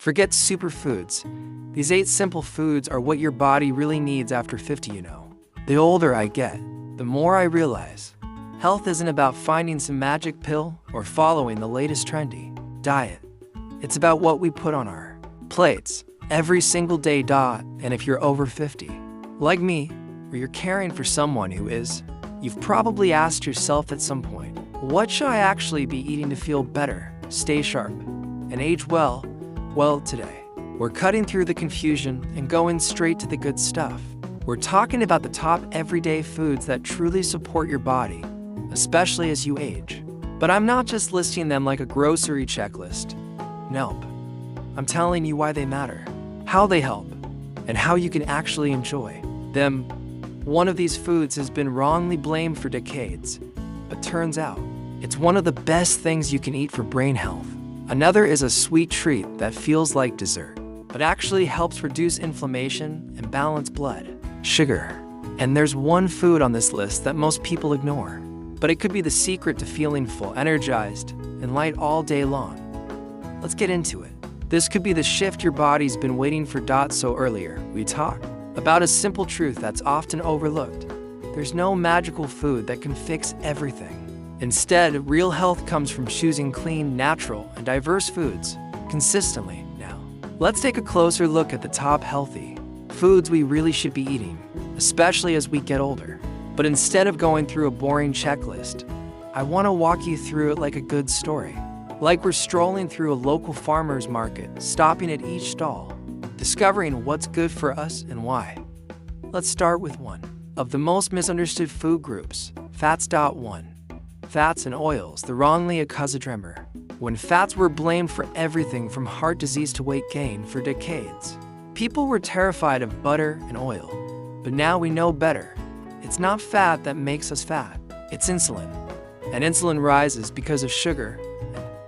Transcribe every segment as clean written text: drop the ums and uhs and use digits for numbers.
Forget superfoods. These 8 simple foods are what your body really needs after 50, you know. The older I get, the more I realize health isn't about finding some magic pill or following the latest trendy diet. It's about what we put on our plates every single day. And if you're over 50, like me, or you're caring for someone who is, you've probably asked yourself at some point, what should I actually be eating to feel better, stay sharp, and age well? Well, today, we're cutting through the confusion and going straight to the good stuff. We're talking about the top everyday foods that truly support your body, especially as you age. But I'm not just listing them like a grocery checklist. Nope. I'm telling you why they matter, how they help, and how you can actually enjoy them. One of these foods has been wrongly blamed for decades, but turns out it's one of the best things you can eat for brain health. Another is a sweet treat that feels like dessert, but actually helps reduce inflammation and balance blood sugar. And there's one food on this list that most people ignore, but it could be the secret to feeling full, energized, and light all day long. Let's get into it. This could be the shift your body's been waiting for. So earlier, we talked about a simple truth that's often overlooked. There's no magical food that can fix everything. Instead, real health comes from choosing clean, natural, and diverse foods consistently. Now, let's take a closer look at the top healthy foods we really should be eating, especially as we get older. But instead of going through a boring checklist, I want to walk you through it like a good story. Like we're strolling through a local farmer's market, stopping at each stall, discovering what's good for us and why. Let's start with one of the most misunderstood food groups, fats. 1. Fats and oils, the wrongly accused dreamer. When fats were blamed for everything from heart disease to weight gain for decades, people were terrified of butter and oil. But now we know better. It's not fat that makes us fat, it's insulin. And insulin rises because of sugar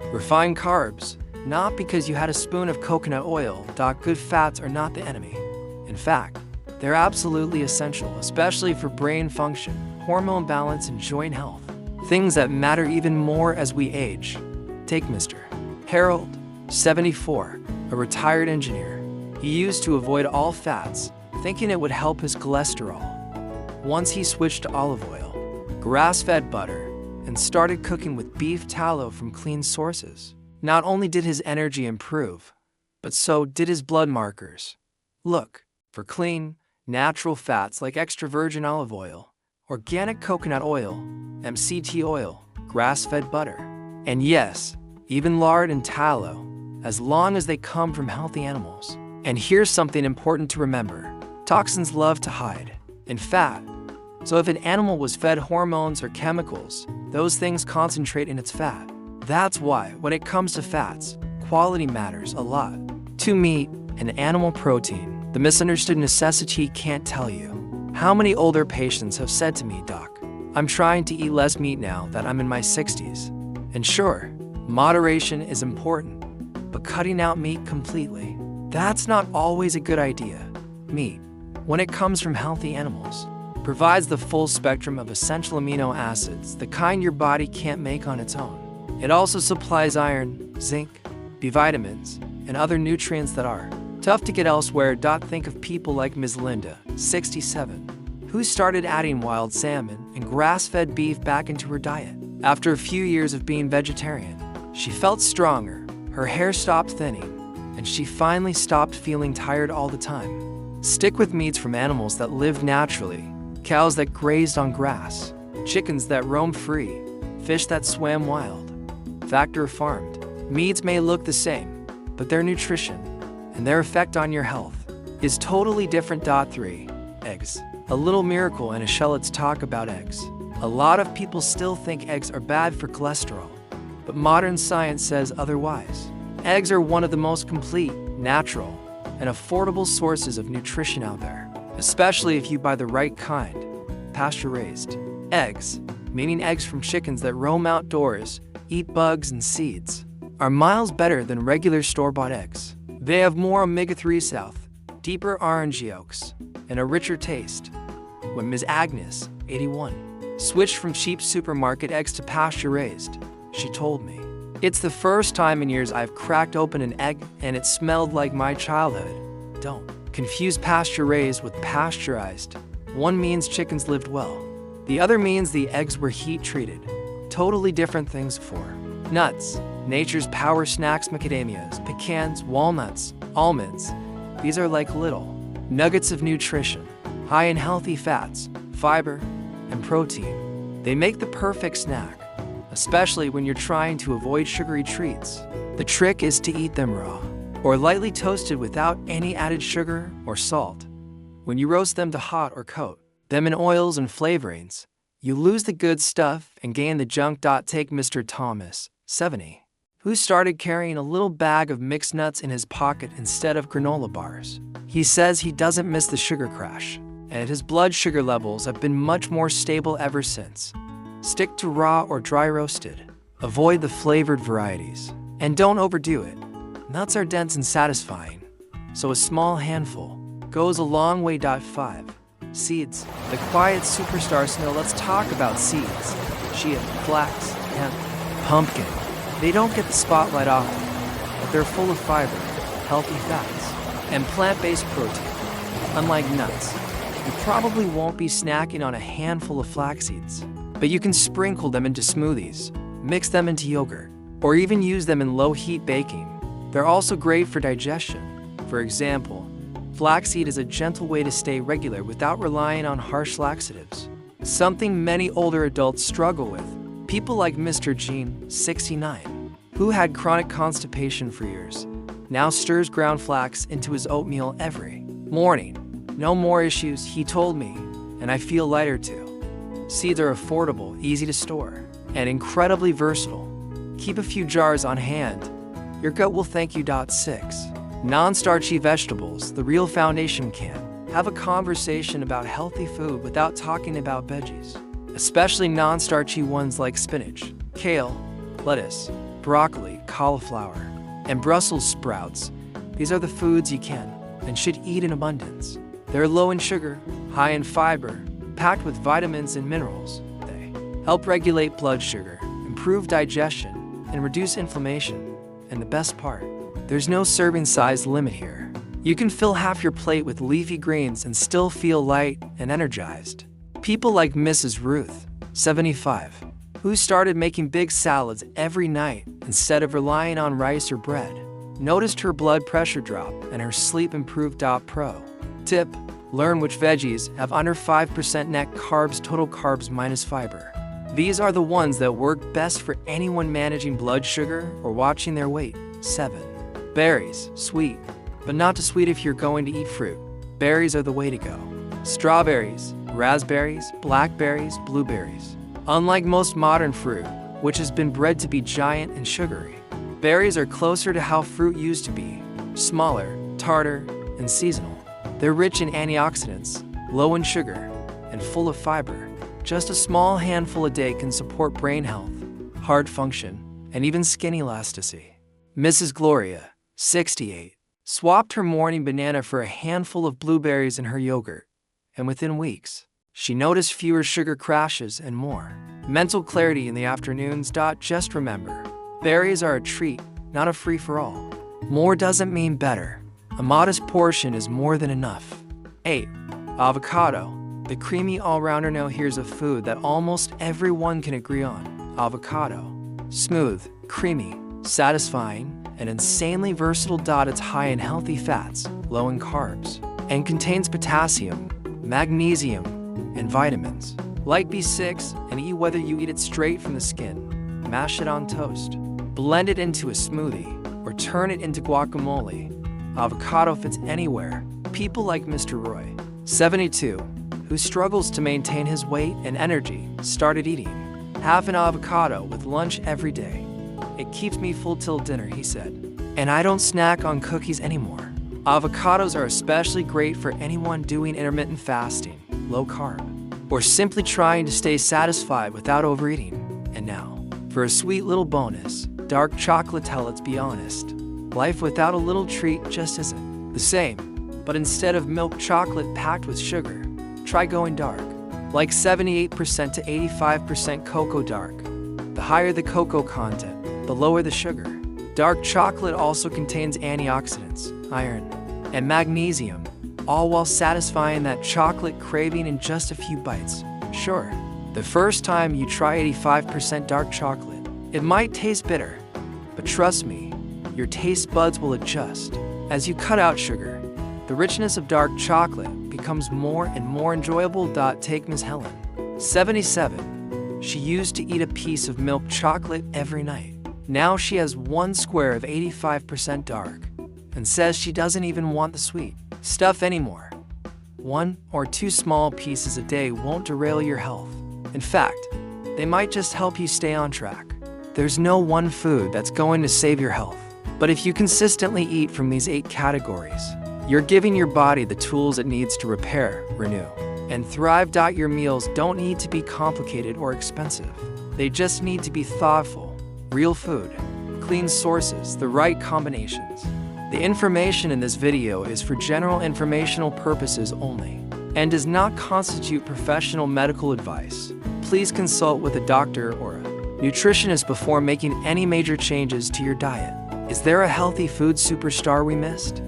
and refined carbs, not because you had a spoon of coconut oil. Good fats are not the enemy. In fact, they're absolutely essential, especially for brain function, hormone balance, and joint health. Things that matter even more as we age. Take Mr. Harold, 74, a retired engineer. He used to avoid all fats, thinking it would help his cholesterol. Once he switched to olive oil, grass-fed butter, and started cooking with beef tallow from clean sources, not only did his energy improve, but so did his blood markers. Look for clean, natural fats like extra virgin olive oil, organic coconut oil, MCT oil, grass-fed butter, and yes, even lard and tallow, as long as they come from healthy animals. And here's something important to remember. Toxins love to hide in fat. So if an animal was fed hormones or chemicals, those things concentrate in its fat. That's why, when it comes to fats, quality matters a lot. To meat and animal protein, the misunderstood necessity can't tell you how many older patients have said to me, "Doc, I'm trying to eat less meat now that I'm in my 60s. And sure, moderation is important, but cutting out meat completely, that's not always a good idea. Meat, when it comes from healthy animals, provides the full spectrum of essential amino acids, the kind your body can't make on its own. It also supplies iron, zinc, B vitamins, and other nutrients that are tough to get elsewhere. Think of people like Ms. Linda, 67, who started adding wild salmon and grass-fed beef back into her diet. After a few years of being vegetarian, she felt stronger, her hair stopped thinning, and she finally stopped feeling tired all the time. Stick with meats from animals that lived naturally, cows that grazed on grass, chickens that roamed free, fish that swam wild. Factory farmed. Meats may look the same, but their nutrition and their effect on your health is totally different. 3. Eggs. A little miracle in a shell. Let's talk about eggs. A lot of people still think eggs are bad for cholesterol, but modern science says otherwise. Eggs are one of the most complete, natural, and affordable sources of nutrition out there, especially if you buy the right kind. Pasture-raised eggs, meaning eggs from chickens that roam outdoors, eat bugs and seeds, are miles better than regular store-bought eggs. They have more omega-3 south, deeper orange yolks, and a richer taste. When Ms. Agnes, 81, switched from cheap supermarket eggs to pasture-raised, she told me, It's the first time in years I've cracked open an egg and it smelled like my childhood. Don't confuse pasture-raised with pasteurized. One means chickens lived well. The other means the eggs were heat-treated. Totally different things for nuts. Nature's power snacks, macadamias, pecans, walnuts, almonds. These are like little nuggets of nutrition, high in healthy fats, fiber, and protein. They make the perfect snack, especially when you're trying to avoid sugary treats. The trick is to eat them raw or lightly toasted without any added sugar or salt. When you roast them to hot or coat them in oils and flavorings, you lose the good stuff and gain the junk. Take Mr. Thomas, 70, who started carrying a little bag of mixed nuts in his pocket instead of granola bars. He says he doesn't miss the sugar crash, and his blood sugar levels have been much more stable ever since. Stick to raw or dry roasted. Avoid the flavored varieties, and don't overdo it. Nuts are dense and satisfying, so a small handful goes a long way. 5. Seeds. The quiet superstar snow. Let's talk about seeds. Chia, flax, hemp, pumpkin. They don't get the spotlight often, but they're full of fiber, healthy fats, and plant-based protein. Unlike nuts, you probably won't be snacking on a handful of flax seeds, but you can sprinkle them into smoothies, mix them into yogurt, or even use them in low-heat baking. They're also great for digestion. For example, flaxseed is a gentle way to stay regular without relying on harsh laxatives, something many older adults struggle with. People like Mr. Jean, 69, who had chronic constipation for years, now stirs ground flax into his oatmeal every morning. No more issues, he told me, and I feel lighter too. Seeds are affordable, easy to store, and incredibly versatile. Keep a few jars on hand. Your gut will thank you. 6. Non-starchy vegetables, the real foundation. Can have a conversation about healthy food without talking about veggies, especially non-starchy ones like spinach, kale, lettuce, broccoli, cauliflower, and Brussels sprouts. These are the foods you can and should eat in abundance. They're low in sugar, high in fiber, packed with vitamins and minerals. They help regulate blood sugar, improve digestion, and reduce inflammation. And the best part, there's no serving size limit here. You can fill half your plate with leafy greens and still feel light and energized. People like Mrs. Ruth, 75, who started making big salads every night instead of relying on rice or bread, noticed her blood pressure drop and her sleep improved. Pro tip: learn which veggies have under 5% net carbs, total carbs minus fiber. These are the ones that work best for anyone managing blood sugar or watching their weight. 7. Berries, sweet, but not too sweet if you're going to eat fruit. Berries are the way to go. Strawberries, raspberries, blackberries, blueberries. Unlike most modern fruit, which has been bred to be giant and sugary, berries are closer to how fruit used to be: smaller, tartar, and seasonal. They're rich in antioxidants, low in sugar, and full of fiber. Just a small handful a day can support brain health, heart function, and even skin elasticity. Mrs. Gloria, 68, swapped her morning banana for a handful of blueberries in her yogurt, and within weeks, she noticed fewer sugar crashes and more mental clarity in the afternoons. Just remember, berries are a treat, not a free-for-all. More doesn't mean better. A modest portion is more than enough. 8. Avocado, the creamy all-rounder. Now here's a food that almost everyone can agree on. Avocado. Smooth, creamy, satisfying, and insanely versatile. It's high in healthy fats, low in carbs, and contains potassium, magnesium, and vitamins like B6 and E. Whether you eat it straight from the skin, mash it on toast, blend it into a smoothie, or turn it into guacamole, avocado fits anywhere. People like Mr. Roy, 72, who struggles to maintain his weight and energy, started eating half an avocado with lunch every day. It keeps me full till dinner, he said, and I don't snack on cookies anymore. Avocados are especially great for anyone doing intermittent fasting, low carb, or simply trying to stay satisfied without overeating. And now, for a sweet little bonus, dark chocolate. Let's be honest, life without a little treat just isn't the same. But instead of milk chocolate packed with sugar, try going dark, like 78% to 85% cocoa dark. The higher the cocoa content, the lower the sugar. Dark chocolate also contains antioxidants, iron, and magnesium, all while satisfying that chocolate craving in just a few bites. Sure, the first time you try 85% dark chocolate, it might taste bitter, but trust me, your taste buds will adjust. As you cut out sugar, the richness of dark chocolate becomes more and more enjoyable. Take Miss Helen, 77. She used to eat a piece of milk chocolate every night. Now she has one square of 85% dark and says she doesn't even want the sweet stuff anymore. 1 or 2 small pieces a day won't derail your health. In fact, they might just help you stay on track. There's no one food that's going to save your health. But if you consistently eat from these 8 categories, you're giving your body the tools it needs to repair, renew, and thrive. Your meals don't need to be complicated or expensive. They just need to be thoughtful, real food, clean sources, the right combinations. The information in this video is for general informational purposes only and does not constitute professional medical advice. Please consult with a doctor or a nutritionist before making any major changes to your diet. Is there a healthy food superstar we missed?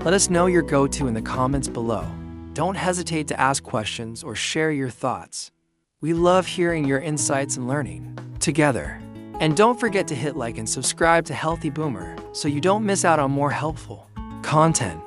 Let us know your go-to in the comments below. Don't hesitate to ask questions or share your thoughts. We love hearing your insights and learning together. And don't forget to hit like and subscribe to Healthy Boomer so you don't miss out on more helpful content.